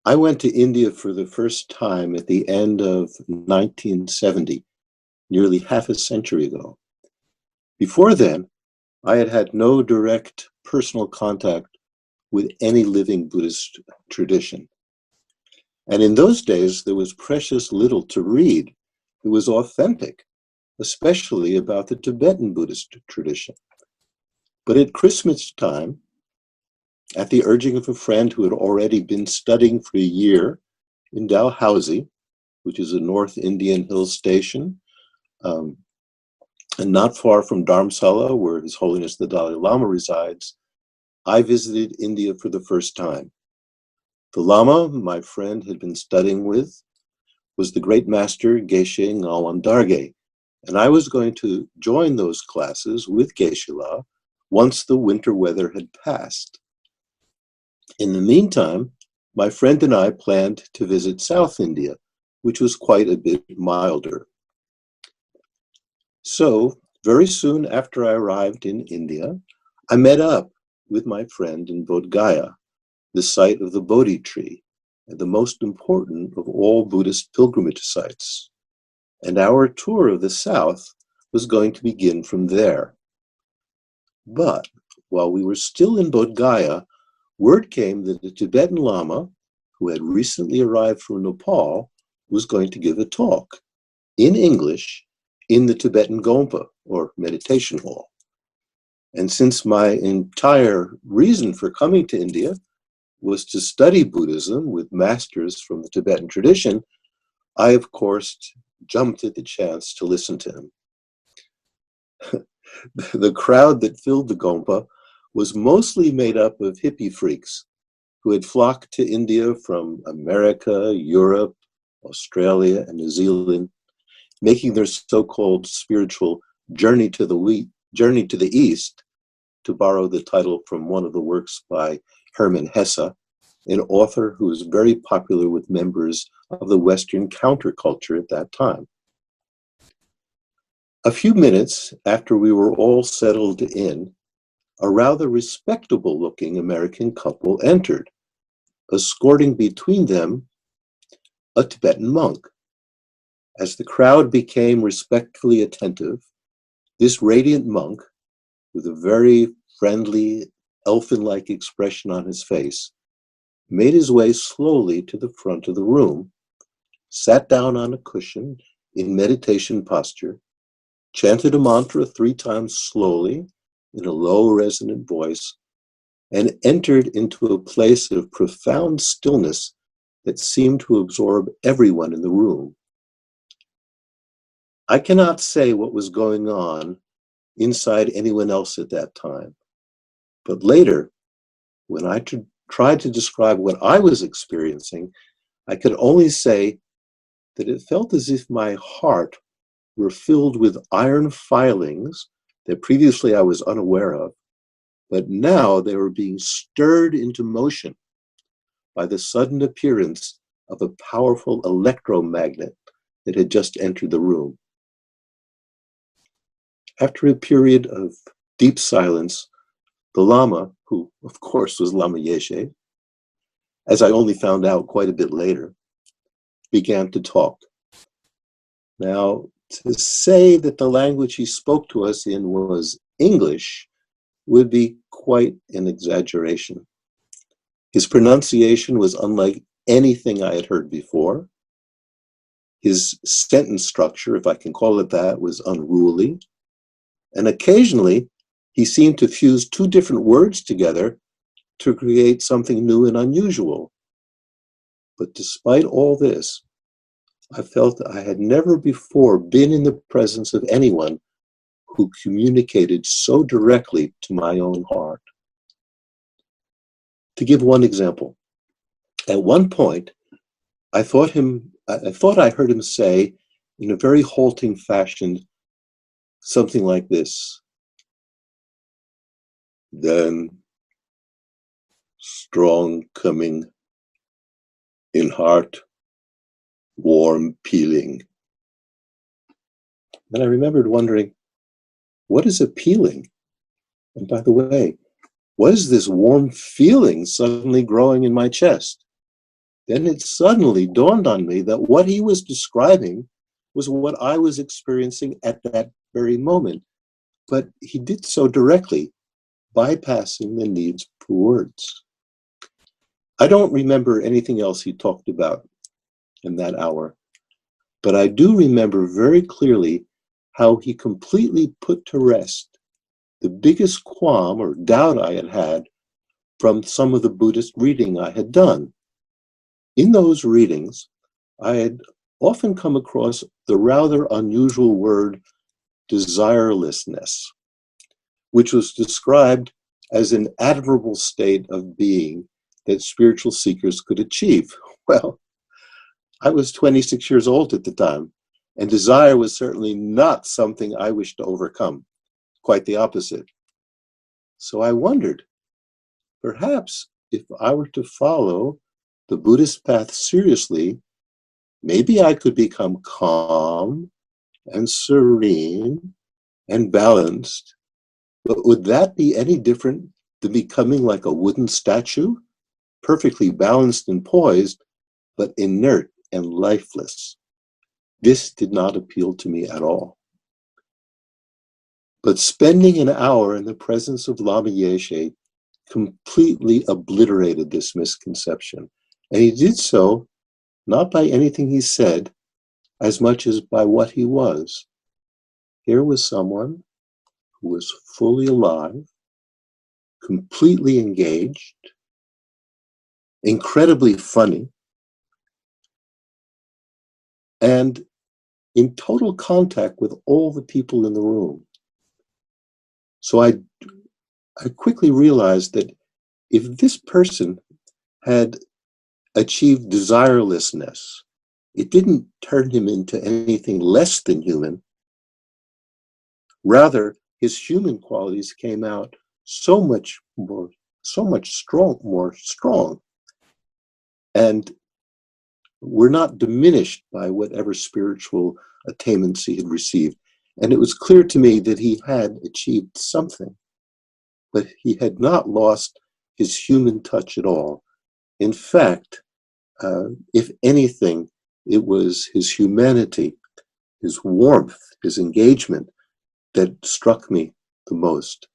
I went to India for the first time at the end of 1970, nearly half a century ago. Before then, I had had no direct personal contact with any living Buddhist tradition. And in those days, there was precious little to read that was authentic, especially about the Tibetan Buddhist tradition. But at Christmas time, at the urging of a friend who had already been studying for a year in Dalhousie, which is a North Indian hill station, and not far from Dharamsala, where His Holiness the Dalai Lama resides, I visited India for the first time. The Lama my friend had been studying with was the great master Geshe Ngawang Dargay, and I was going to join those classes with Geshe-la once the winter weather had passed. In the meantime, my friend and I planned to visit South India, which was quite a bit milder. So, very soon after I arrived in India, I met up with my friend in Bodh Gaya, the site of the Bodhi tree, and the most important of all Buddhist pilgrimage sites. And our tour of the South was going to begin from there. But while we were still in Bodh Gaya, word came that a Tibetan Lama, who had recently arrived from Nepal, was going to give a talk in English in the Tibetan Gompa, or meditation hall. And since my entire reason for coming to India was to study Buddhism with masters from the Tibetan tradition, I, of course, jumped at the chance to listen to him. The crowd that filled the Gompa was mostly made up of hippie freaks who had flocked to India from America, Europe, Australia, and New Zealand, making their so-called spiritual journey to the East, to borrow the title from one of the works by Hermann Hesse, an author who was very popular with members of the Western counterculture at that time. A few minutes after we were all settled in, a rather respectable-looking American couple entered, escorting between them a Tibetan monk. As the crowd became respectfully attentive, this radiant monk, with a very friendly, elfin-like expression on his face, made his way slowly to the front of the room, sat down on a cushion in meditation posture, chanted a mantra 3 times slowly in a low, resonant voice, and entered into a place of profound stillness that seemed to absorb everyone in the room. I cannot say what was going on inside anyone else at that time, but later, when I tried to describe what I was experiencing, I could only say that it felt as if my heart were filled with iron filings that previously I was unaware of, but now they were being stirred into motion by the sudden appearance of a powerful electromagnet that had just entered the room. After a period of deep silence, the Lama, who of course was Lama Yeshe, as I only found out quite a bit later, began to talk. Now, to say that the language he spoke to us in was English would be quite an exaggeration. His pronunciation was unlike anything I had heard before. His sentence structure, if I can call it that, was unruly. And occasionally, he seemed to fuse 2 different words together to create something new and unusual. But despite all this, I felt I had never before been in the presence of anyone who communicated so directly to my own heart. To give one example, at one point, I thought I heard him say in a very halting fashion something like this: then strong coming, in heart warm peeling. And I remembered wondering, what is a peeling? And by the way, what is this warm feeling suddenly growing in my chest? Then it suddenly dawned on me that what he was describing was what I was experiencing at that very moment. But he did so directly, bypassing the needs for words. I don't remember anything else he talked about in that hour, but I do remember very clearly how he completely put to rest the biggest qualm or doubt I had had from some of the Buddhist reading I had done. In those readings, I had often come across the rather unusual word desirelessness, which was described as an admirable state of being that spiritual seekers could achieve. Well, I was 26 years old at the time, and desire was certainly not something I wished to overcome, quite the opposite. So I wondered, perhaps if I were to follow the Buddhist path seriously, maybe I could become calm and serene and balanced. But would that be any different than becoming like a wooden statue, perfectly balanced and poised, but inert and lifeless? This did not appeal to me at all. But spending an hour in the presence of Lama Yeshe completely obliterated this misconception. And he did so not by anything he said, as much as by what he was. Here was someone who was fully alive, completely engaged, incredibly funny, and in total contact with all the people in the room. So I quickly realized that if this person had achieved desirelessness, it didn't turn him into anything less than human. Rather, his human qualities came out so much more strong. And were not diminished by whatever spiritual attainments he had received. And it was clear to me that he had achieved something, but he had not lost his human touch at all. In fact, if anything, it was his humanity, his warmth, his engagement that struck me the most.